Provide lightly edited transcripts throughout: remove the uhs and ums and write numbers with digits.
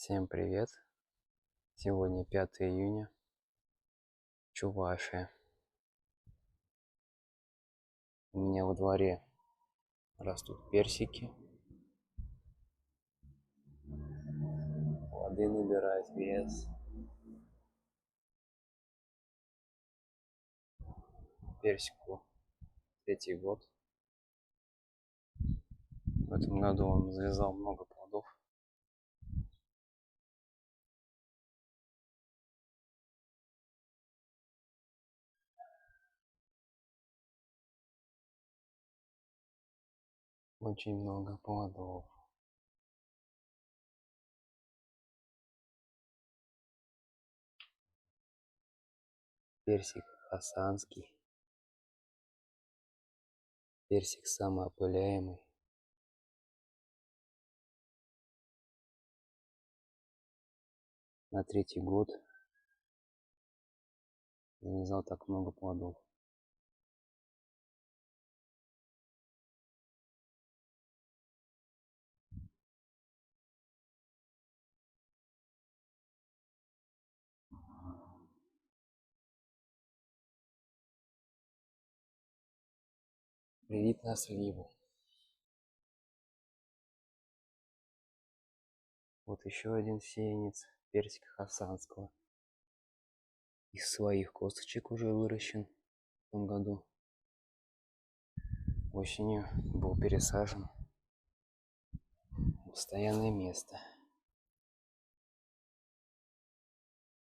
Всем привет! Сегодня 5 июня, Чувашия. У меня во дворе растут персики. Плоды набирают вес. Персику 3-й год. В этом году он завязал много плодов. Очень много плодов. Персик хасанский. Персик самоопыляемый. На 3-й год завязал так много плодов. Привет на сливу. Вот еще один сеянец персика хасанского. Из своих косточек уже выращен в том году. Осенью был пересажен в постоянное место.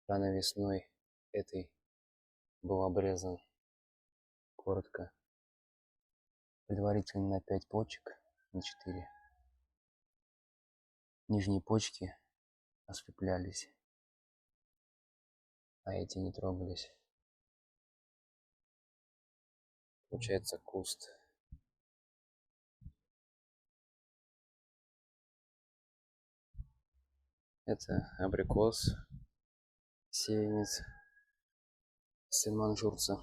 Рано весной этой был обрезан коротко, предварительно на 5 почек, на 4. Нижние почки ослеплялись, а эти не трогались. Получается куст. Это абрикос, сеянец Сен-Манжурца.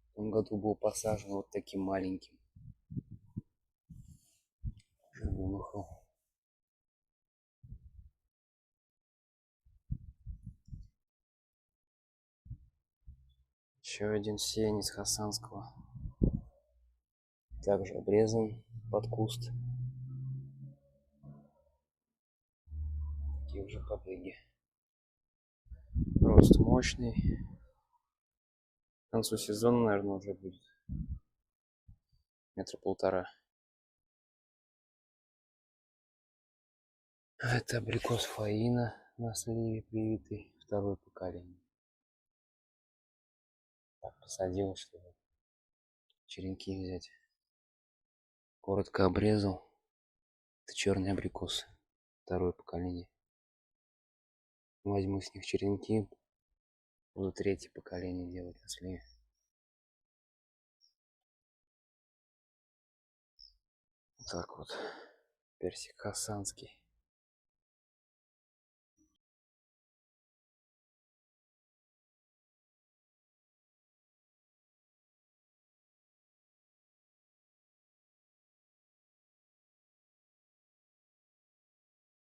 В том году был посажен вот таким маленьким. Уже вымахал. Еще один сеянец хасанского. Также обрезан под куст. Такие уже побеги. Рост мощный. К концу сезона, наверное, уже будет 1,5 метра. Это абрикос Фаина на сливе привитый, 2-е поколение. Так посадил, чтобы черенки взять. Коротко обрезал. Это черный абрикос, 2-е поколение. Возьму с них черенки, буду 3-е поколение делать на сливе. Так вот, персик хасанский.